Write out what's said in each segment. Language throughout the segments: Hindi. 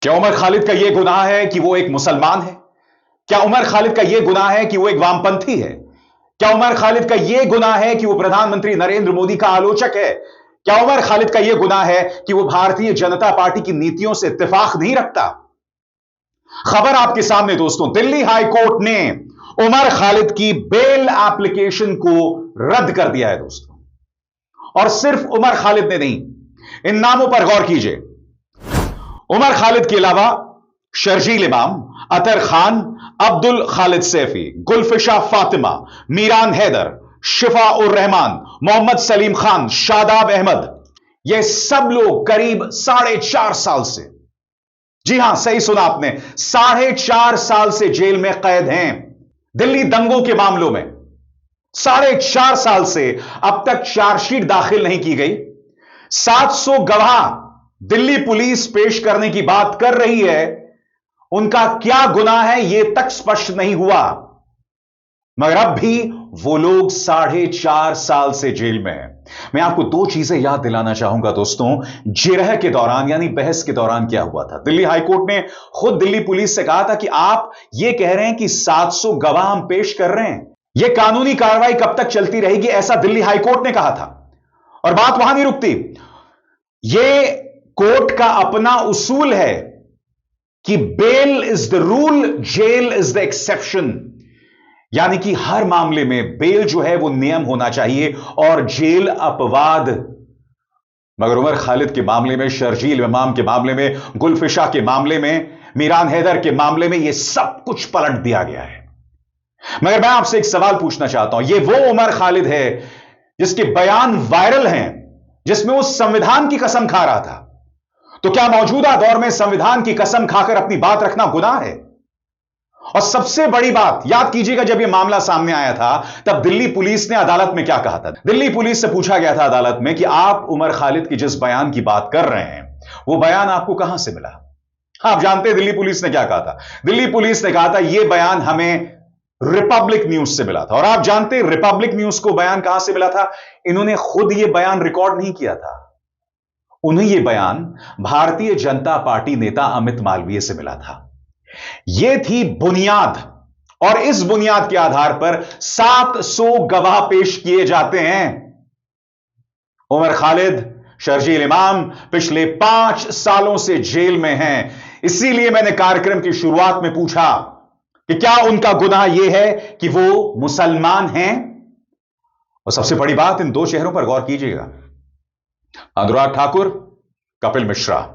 क्या उमर खालिद का यह गुनाह है कि वो एक मुसलमान है? क्या उमर खालिद का यह गुनाह है कि वो एक वामपंथी है? क्या उमर खालिद का यह गुनाह है कि वो प्रधानमंत्री नरेंद्र मोदी का आलोचक है? क्या उमर खालिद का यह गुनाह है कि वो भारतीय जनता पार्टी की नीतियों से इत्तेफाक नहीं रखता? खबर आपके सामने दोस्तों, दिल्ली हाई कोर्ट ने उमर खालिद की बेल एप्लीकेशन को रद्द कर दिया है दोस्तों। और सिर्फ उमर खालिद ने नहीं, इन नामों पर गौर कीजिए। उमर खालिद के अलावा शर्जील इमाम, अतर खान, अब्दुल खालिद सैफी, गुलफिशा फातिमा, मीरान हैदर, शिफा उर रहमान, मोहम्मद सलीम खान, शादाब अहमद, ये सब लोग करीब 4.5 साल से, जी हां सही सुना आपने, 4.5 साल से जेल में कैद हैं दिल्ली दंगों के मामलों में। 4.5 साल से अब तक चार्जशीट दाखिल नहीं की गई। 700 गवाह दिल्ली पुलिस पेश करने की बात कर रही है, उनका क्या गुनाह है यह तक स्पष्ट नहीं हुआ, मगर अब भी वो लोग 4.5 साल से जेल में हैं। मैं आपको दो चीजें याद दिलाना चाहूंगा दोस्तों। जिरह के दौरान यानी बहस के दौरान क्या हुआ था, दिल्ली हाईकोर्ट ने खुद दिल्ली पुलिस से कहा था कि आप ये कह रहे हैं कि 700 गवाह हम पेश कर रहे हैं, यह कानूनी कार्रवाई कब तक चलती रहेगी, ऐसा दिल्ली हाईकोर्ट ने कहा था। और बात वहां नहीं रुकती, यह कोर्ट का अपना उसूल है कि bail is the rule, jail is the exception, यानी कि हर मामले में बेल जो है वो नियम होना चाहिए और जेल अपवाद। मगर उमर खालिद के मामले में, शर्जील इमाम के मामले में, गुलफिशा के मामले में, मीरान हैदर के मामले में यह सब कुछ पलट दिया गया है। मगर मैं आपसे एक सवाल पूछना चाहता हूं, यह वो उमर खालिद है जिसके बयान वायरल हैं, जिसमें वो संविधान की कसम खा रहा था, तो क्या मौजूदा दौर में संविधान की कसम खाकर अपनी बात रखना गुनाह है? और सबसे बड़ी बात याद कीजिएगा, जब यह मामला सामने आया था तब दिल्ली पुलिस ने अदालत में क्या कहा था। दिल्ली पुलिस से पूछा गया था अदालत में कि आप उमर खालिद की जिस बयान की बात कर रहे हैं वो बयान आपको कहां से मिला। आप जानते हैं दिल्ली पुलिस ने क्या कहा था? दिल्ली पुलिस ने कहा था यह बयान हमें रिपब्लिक न्यूज से मिला था। और आप जानते हैं रिपब्लिक न्यूज को बयान कहां से मिला था? इन्होंने खुद यह बयान रिकॉर्ड नहीं किया था, उन्हें यह बयान भारतीय जनता पार्टी नेता अमित मालवीय से मिला था। यह थी बुनियाद, और इस बुनियाद के आधार पर 700 गवाह पेश किए जाते हैं। उमर खालिद, शर्जील इमाम पिछले 5 सालों से जेल में हैं। इसीलिए मैंने कार्यक्रम की शुरुआत में पूछा कि क्या उनका गुनाह यह है कि वो मुसलमान हैं। और सबसे बड़ी बात, इन दो चेहरों पर गौर कीजिएगा, अनुराग ठाकुर, कपिल मिश्रा,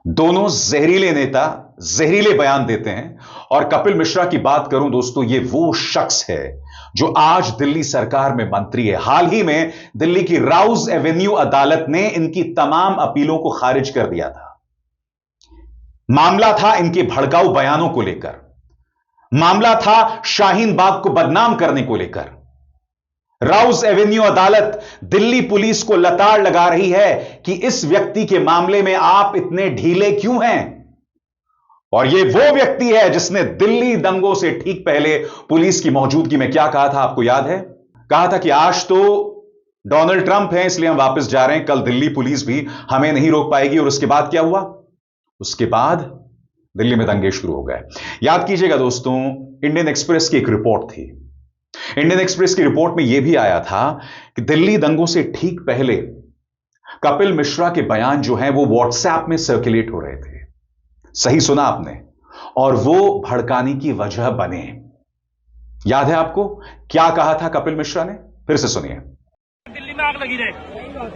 दोनों जहरीले नेता, जहरीले बयान देते हैं। और कपिल मिश्रा की बात करूं दोस्तों, यह वो शख्स है जो आज दिल्ली सरकार में मंत्री है। हाल ही में दिल्ली की राउज एवेन्यू अदालत ने इनकी तमाम अपीलों को खारिज कर दिया था। मामला था इनके भड़काऊ बयानों को लेकर, मामला था शाहीन बाग को बदनाम करने को लेकर। राउज एवेन्यू अदालत दिल्ली पुलिस को लताड़ लगा रही है कि इस व्यक्ति के मामले में आप इतने ढीले क्यों हैं। और यह वो व्यक्ति है जिसने दिल्ली दंगों से ठीक पहले पुलिस की मौजूदगी में क्या कहा था, आपको याद है? कहा था कि आज तो डोनाल्ड ट्रंप है इसलिए हम वापस जा रहे हैं, कल दिल्ली पुलिस भी हमें नहीं रोक पाएगी। और उसके बाद क्या हुआ? उसके बाद दिल्ली में दंगे शुरू हो गए। याद कीजिएगा दोस्तों, इंडियन एक्सप्रेस की एक रिपोर्ट थी। इंडियन एक्सप्रेस की रिपोर्ट में यह भी आया था कि दिल्ली दंगों से ठीक पहले कपिल मिश्रा के बयान जो हैं वो व्हाट्सएप में सर्कुलेट हो रहे थे। सही सुना आपने, और वो भड़काने की वजह बने। याद है आपको क्या कहा था कपिल मिश्रा ने? फिर से सुनिए। दिल्ली में आग लगी रहे,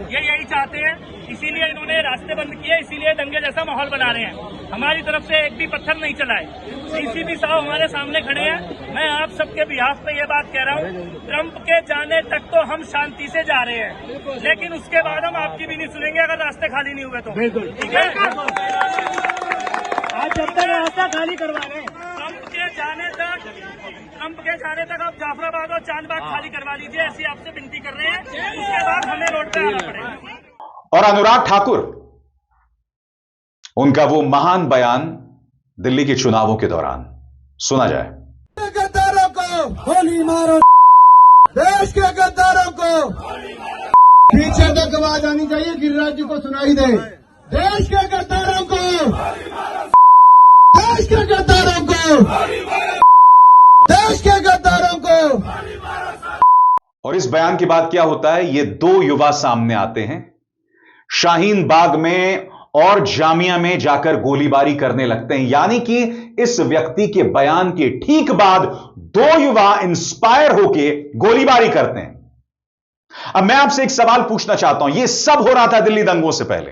ये यही चाहते हैं, इसीलिए इन्होंने रास्ते बंद किए, इसीलिए दंगे जैसा माहौल बना रहे हैं। हमारी तरफ से एक भी पत्थर नहीं चलाए। डीसीपी साहब हमारे सामने खड़े हैं। मैं आप सबके बिहाफ पे ये बात कह रहा हूँ, ट्रंप के जाने तक तो हम शांति से जा रहे हैं, लेकिन उसके बाद हम आपकी भी नहीं सुनेंगे अगर रास्ते खाली नहीं हुए तो। ठीक है, आज जब तक रास्ता खाली करवा रहे हैं, ट्रंप के जाने तक आप जाफराबाद और चांदबाग खाली करवा लीजिए, ऐसी आपसे विनती कर रहे हैं। उसके बाद हमें रोड पे आना पड़ेगा। और अनुराग ठाकुर, उनका वो महान बयान दिल्ली के चुनावों के दौरान, सुना जाए। गद्दारों को गोली मारो, देश के गद्दारों को पीछे तक आवाज आनी चाहिए, गिरिराज जी को सुनाई दे। देश के गद्दारों को बाद क्या होता है, ये दो युवा सामने आते हैं, शाहीन बाग में और जामिया में जाकर गोलीबारी करने लगते हैं। यानी कि इस व्यक्ति के बयान के ठीक बाद दो युवा इंस्पायर होके गोलीबारी करते हैं। अब मैं आपसे एक सवाल पूछना चाहता हूं, यह सब हो रहा था दिल्ली दंगों से पहले,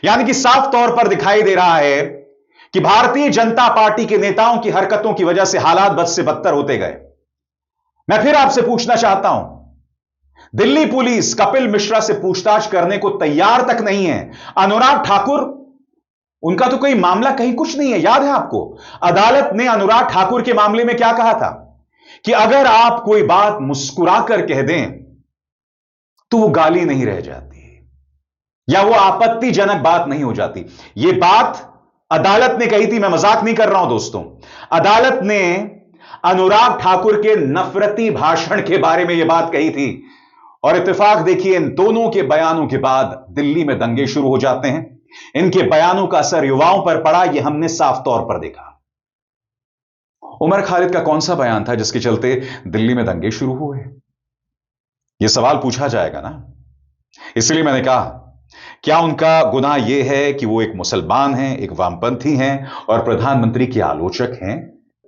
यानी कि साफ तौर पर दिखाई दे रहा है कि भारतीय जनता पार्टी के नेताओं की हरकतों की वजह से हालात बद से बदतर होते गए। मैं फिर आपसे पूछना चाहता हूं, दिल्ली पुलिस कपिल मिश्रा से पूछताछ करने को तैयार तक नहीं है। अनुराग ठाकुर, उनका तो कोई मामला कहीं कुछ नहीं है। याद है आपको, अदालत ने अनुराग ठाकुर के मामले में क्या कहा था कि अगर आप कोई बात मुस्कुराकर कह दें तो वो गाली नहीं रह जाती या वो आपत्तिजनक बात नहीं हो जाती। ये बात अदालत ने कही थी, मैं मजाक नहीं कर रहा हूं दोस्तों। अदालत ने अनुराग ठाकुर के नफरती भाषण के बारे में यह बात कही थी और इत्तेफाक देखिए, इन दोनों के बयानों के बाद दिल्ली में दंगे शुरू हो जाते हैं। इनके बयानों का असर युवाओं पर पड़ा, यह हमने साफ तौर पर देखा। उमर खालिद का कौन सा बयान था जिसके चलते दिल्ली में दंगे शुरू हुए? यह सवाल पूछा जाएगा ना, इसलिए मैंने कहा, क्या उनका गुनाह यह है कि वो एक मुसलमान हैं, एक वामपंथी हैं और प्रधानमंत्री के आलोचक हैं?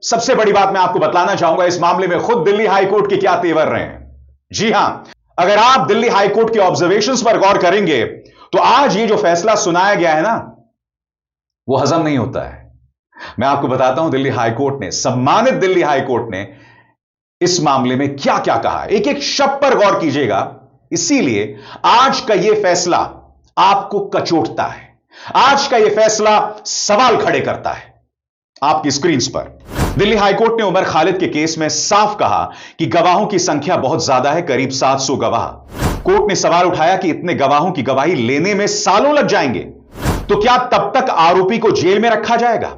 सबसे बड़ी बात मैं आपको बतलाना चाहूंगा, इस मामले में खुद दिल्ली हाईकोर्ट के क्या तेवर रहे हैं। जी हां, अगर आप दिल्ली हाईकोर्ट के ऑब्जर्वेशंस पर गौर करेंगे तो आज ये जो फैसला सुनाया गया है ना, वो हजम नहीं होता है। मैं आपको बताता हूं दिल्ली हाईकोर्ट ने, सम्मानित दिल्ली हाईकोर्ट ने इस मामले में क्या क्या कहा। एक एक शब्द पर गौर कीजिएगा, इसीलिए आज का यह फैसला आपको कचोटता है, आज का यह फैसला सवाल खड़े करता है। आपकी स्क्रीन पर दिल्ली हाईकोर्ट ने उमर खालिद के केस में साफ कहा कि गवाहों की संख्या बहुत ज्यादा है, करीब 700 गवाह। कोर्ट ने सवाल उठाया कि इतने गवाहों की गवाही लेने में सालों लग जाएंगे, तो क्या तब तक आरोपी को जेल में रखा जाएगा?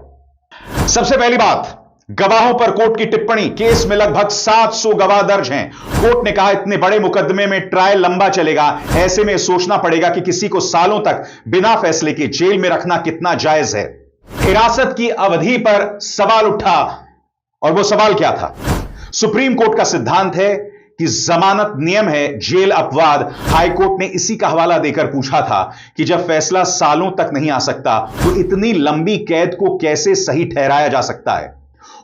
सबसे पहली बात, गवाहों पर कोर्ट की टिप्पणी, केस में लगभग 700 गवाह दर्ज हैं। कोर्ट ने कहा इतने बड़े मुकदमे में ट्रायल लंबा चलेगा, ऐसे में सोचना पड़ेगा कि किसी को सालों तक बिना फैसले के जेल में रखना कितना जायज है। हिरासत की अवधि पर सवाल उठा और वो सवाल क्या था? सुप्रीम कोर्ट का सिद्धांत है कि जमानत नियम है, जेल अपवाद। हाईकोर्ट ने इसी का हवाला देकर पूछा था कि जब फैसला सालों तक नहीं आ सकता तो इतनी लंबी कैद को कैसे सही ठहराया जा सकता है?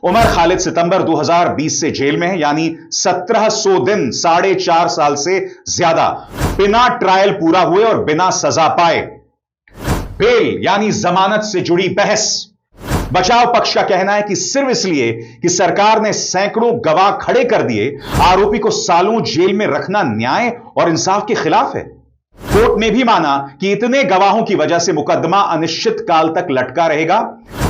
उमर खालिद सितंबर 2020 से जेल में है, यानी 1700 दिन, 4.5 साल से ज्यादा बिना ट्रायल पूरा हुए और बिना सजा पाए। बेल यानी जमानत से जुड़ी बहस, बचाव पक्ष का कहना है कि सिर्फ इसलिए कि सरकार ने सैकड़ों गवाह खड़े कर दिए, आरोपी को सालों जेल में रखना न्याय और इंसाफ के खिलाफ है। कोर्ट ने भी माना कि इतने गवाहों की वजह से मुकदमा अनिश्चित काल तक लटका रहेगा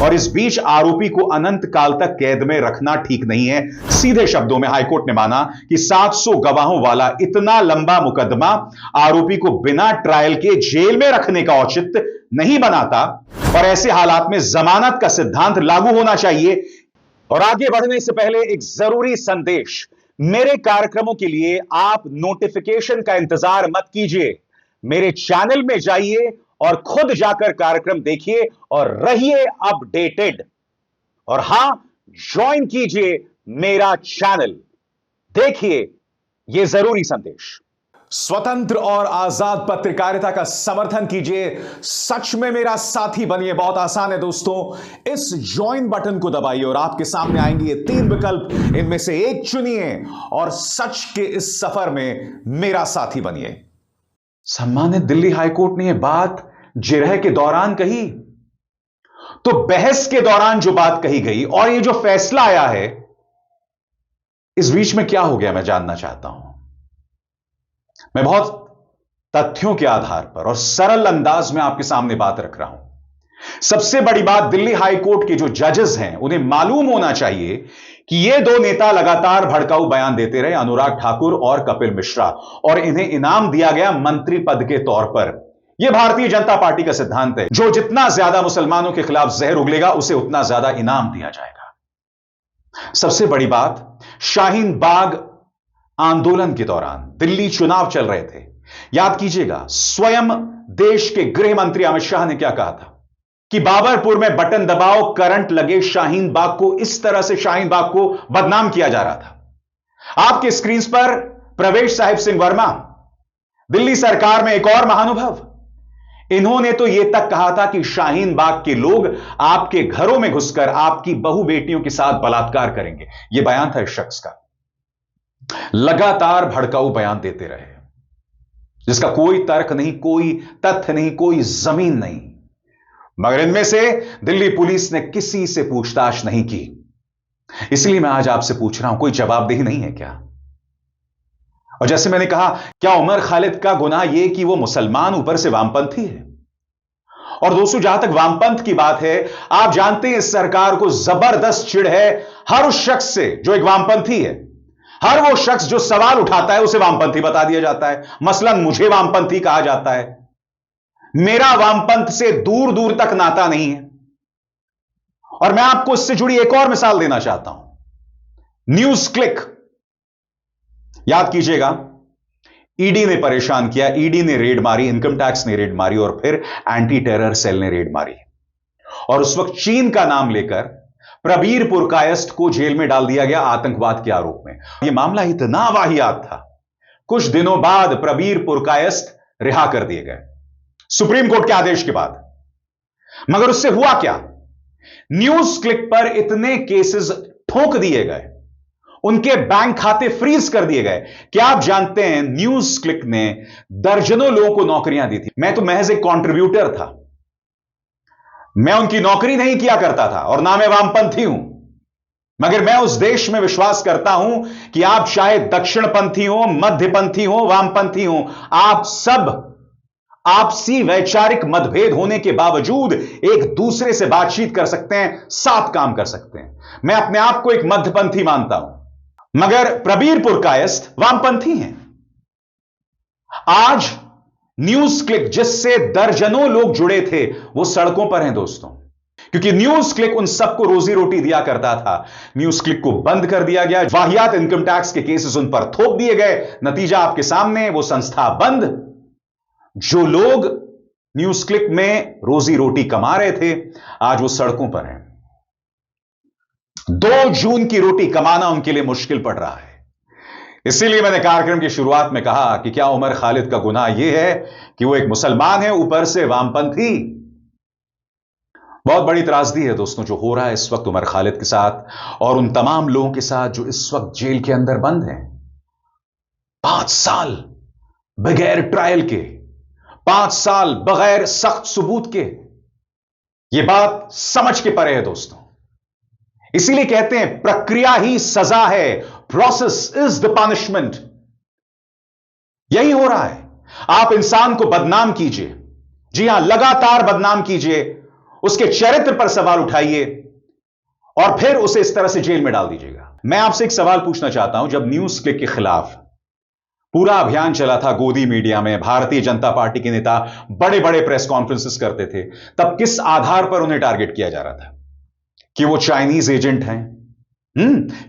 और इस बीच आरोपी को अनंत काल तक कैद में रखना ठीक नहीं है। सीधे शब्दों में हाईकोर्ट ने माना कि 700 गवाहों वाला इतना लंबा मुकदमा आरोपी को बिना ट्रायल के जेल में रखने का औचित्य नहीं बनाता और ऐसे हालात में जमानत का सिद्धांत लागू होना चाहिए। और आगे बढ़ने से पहले एक जरूरी संदेश, मेरे कार्यक्रमों के लिए आप नोटिफिकेशन का इंतजार मत कीजिए, मेरे चैनल में जाइए और खुद जाकर कार्यक्रम देखिए और रहिए अपडेटेड। और हां, ज्वाइन कीजिए मेरा चैनल, देखिए यह जरूरी संदेश। स्वतंत्र और आजाद पत्रकारिता का समर्थन कीजिए, सच में मेरा साथी बनिए। बहुत आसान है दोस्तों, इस ज्वाइन बटन को दबाइए और आपके सामने आएंगे ये 3 विकल्प, इनमें से एक चुनिए और सच के इस सफर में मेरा साथी बनिए। सम्मानित दिल्ली हाईकोर्ट ने यह बात जिरह के दौरान कही, तो बहस के दौरान जो बात कही गई और ये जो फैसला आया है, इस बीच में क्या हो गया मैं जानना चाहता हूं। मैं बहुत तथ्यों के आधार पर और सरल अंदाज में आपके सामने बात रख रहा हूं। सबसे बड़ी बात, दिल्ली हाईकोर्ट के जो जजेस हैं उन्हें मालूम होना चाहिए कि ये दो नेता लगातार भड़काऊ बयान देते रहे, अनुराग ठाकुर और कपिल मिश्रा, और इन्हें इनाम दिया गया मंत्री पद के तौर पर। यह भारतीय जनता पार्टी का सिद्धांत है, जो जितना ज्यादा मुसलमानों के खिलाफ जहर उगलेगा उसे उतना ज्यादा इनाम दिया जाएगा। सबसे बड़ी बात, शाहीन बाग आंदोलन के दौरान दिल्ली चुनाव चल रहे थे, याद कीजिएगा, स्वयं देश के गृह मंत्री अमित शाह ने क्या कहा था कि बाबरपुर में बटन दबाओ, करंट लगे शाहीन बाग को। इस तरह से शाहीन बाग को बदनाम किया जा रहा था। आपके स्क्रीन पर प्रवेश साहिब सिंह वर्मा, दिल्ली सरकार में एक और महानुभव, इन्होंने तो यह तक कहा था कि शाहीन बाग के लोग आपके घरों में घुसकर आपकी बहू बेटियों के साथ बलात्कार करेंगे। यह बयान था इस शख्स का। लगातार भड़काऊ बयान देते रहे जिसका कोई तर्क नहीं, कोई तथ्य नहीं, कोई जमीन नहीं, मगर इनमें से दिल्ली पुलिस ने किसी से पूछताछ नहीं की। इसलिए मैं आज आपसे पूछ रहा हूं, कोई जवाबदेही नहीं है क्या? और जैसे मैंने कहा, क्या उमर खालिद का गुनाह यह कि वो मुसलमान ऊपर से वामपंथी है? और दोस्तों, जहां तक वामपंथ की बात है, आप जानते हैं इस सरकार को जबरदस्त चिढ़ है हर उस शख्स से जो एक वामपंथी है। हर वो शख्स जो सवाल उठाता है उसे वामपंथी बता दिया जाता है। मसलन मुझे वामपंथी कहा जाता है। मेरा वामपंथ से दूर दूर तक नाता नहीं है। और मैं आपको इससे जुड़ी एक और मिसाल देना चाहता हूं। न्यूज क्लिक, याद कीजिएगा, ईडी ने परेशान किया, ईडी ने रेड मारी, इनकम टैक्स ने रेड मारी और फिर एंटी टेरर सेल ने रेड मारी। और उस वक्त चीन का नाम लेकर प्रबीर पुरकायस्थ को जेल में डाल दिया गया आतंकवाद के आरोप में। यह मामला इतना वाहियात था, कुछ दिनों बाद प्रबीर पुरकायस्थ रिहा कर दिए गए सुप्रीम कोर्ट के आदेश के बाद। मगर उससे हुआ क्या? न्यूज क्लिक पर इतने केसेस ठोक दिए गए, उनके बैंक खाते फ्रीज कर दिए गए कि आप जानते हैं न्यूज क्लिक ने दर्जनों लोगों को नौकरियां दी थी। मैं तो महज एक कंट्रीब्यूटर था, मैं उनकी नौकरी नहीं किया करता था और ना मैं वामपंथी हूं। मगर मैं उस देश में विश्वास करता हूं कि आप चाहे दक्षिणपंथी हो, मध्यपंथी हो, वामपंथी हो, आप सब आपसी वैचारिक मतभेद होने के बावजूद एक दूसरे से बातचीत कर सकते हैं, साथ काम कर सकते हैं। मैं अपने आप को एक मध्यपंथी मानता हूं, मगर प्रबीर पुरकायस्थ वामपंथी हैं। आज न्यूज क्लिक, जिससे दर्जनों लोग जुड़े थे, वो सड़कों पर हैं दोस्तों, क्योंकि न्यूज क्लिक उन सबको रोजी रोटी दिया करता था। न्यूज क्लिक को बंद कर दिया गया, वाहियात इनकम टैक्स के केसेस उन पर थोप दिए गए। नतीजा आपके सामने, वो संस्था बंद। जो लोग न्यूज क्लिक में रोजी रोटी कमा रहे थे, आज वो सड़कों पर हैं। 2 जून की रोटी कमाना उनके लिए मुश्किल पड़ रहा है। इसीलिए मैंने कार्यक्रम की शुरुआत में कहा कि क्या उमर खालिद का गुनाह यह है कि वो एक मुसलमान है, ऊपर से वामपंथी? बहुत बड़ी त्रासदी है दोस्तों जो हो रहा है इस वक्त उमर खालिद के साथ और उन तमाम लोगों के साथ जो इस वक्त जेल के अंदर बंद हैं। 5 साल बगैर ट्रायल के, 5 साल बगैर सख्त सबूत के। यह बात समझ के परे है दोस्तों। इसीलिए कहते हैं प्रक्रिया ही सजा है, प्रोसेस इज द पनिशमेंट। यही हो रहा है। आप इंसान को बदनाम कीजिए, जी हां, लगातार बदनाम कीजिए, उसके चरित्र पर सवाल उठाइए और फिर उसे इस तरह से जेल में डाल दीजिएगा। मैं आपसे एक सवाल पूछना चाहता हूं, जब न्यूज क्लिक के खिलाफ पूरा अभियान चला था गोदी मीडिया में, भारतीय जनता पार्टी के नेता बड़े बड़े प्रेस कॉन्फ्रेंसेस करते थे, तब किस आधार पर उन्हें टारगेट किया जा रहा था? कि वो चाइनीज एजेंट हैं,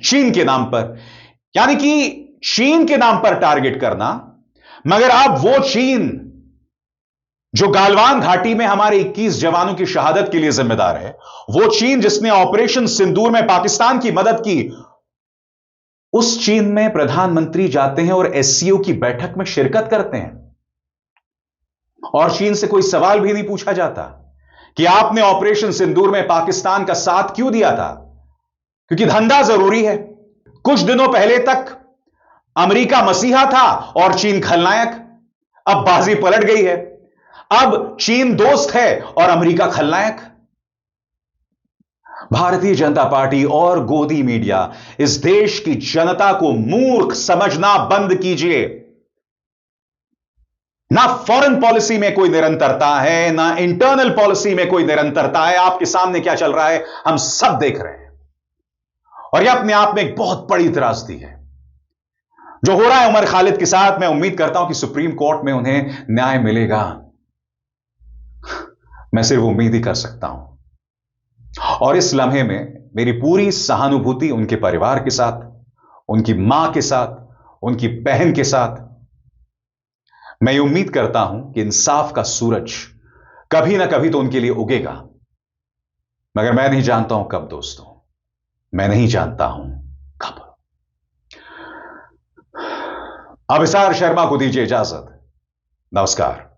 चीन के नाम पर, यानी कि चीन के नाम पर टारगेट करना। मगर अब वो चीन जो गालवान घाटी में हमारे 21 जवानों की शहादत के लिए जिम्मेदार है, वो चीन जिसने ऑपरेशन सिंदूर में पाकिस्तान की मदद की, उस चीन में प्रधानमंत्री जाते हैं और एससीओ की बैठक में शिरकत करते हैं और चीन से कोई सवाल भी नहीं पूछा जाता कि आपने ऑपरेशन सिंदूर में पाकिस्तान का साथ क्यों दिया था? क्योंकि धंधा जरूरी है। कुछ दिनों पहले तक अमेरिका मसीहा था और चीन खलनायक। अब बाजी पलट गई है, अब चीन दोस्त है और अमेरिका खलनायक। भारतीय जनता पार्टी और गोदी मीडिया इस देश की जनता को मूर्ख समझना बंद कीजिए। ना फॉरेन पॉलिसी में कोई निरंतरता है, ना इंटरनल पॉलिसी में कोई निरंतरता है। आपके सामने क्या चल रहा है हम सब देख रहे हैं और यह अपने आप में एक बहुत बड़ी त्रासदी है जो हो रहा है उमर खालिद के साथ। मैं उम्मीद करता हूं कि सुप्रीम कोर्ट में उन्हें न्याय मिलेगा। मैं सिर्फ उम्मीद ही कर सकता हूं और इस लम्हे में मेरी पूरी सहानुभूति उनके परिवार के साथ, उनकी मां के साथ, उनकी बहन के साथ। मैं ये उम्मीद करता हूं कि इंसाफ का सूरज कभी ना कभी तो उनके लिए उगेगा, मगर मैं नहीं जानता हूं कब दोस्तों, मैं नहीं जानता हूं कब। अभिसार शर्मा को दीजिए इजाजत। नमस्कार।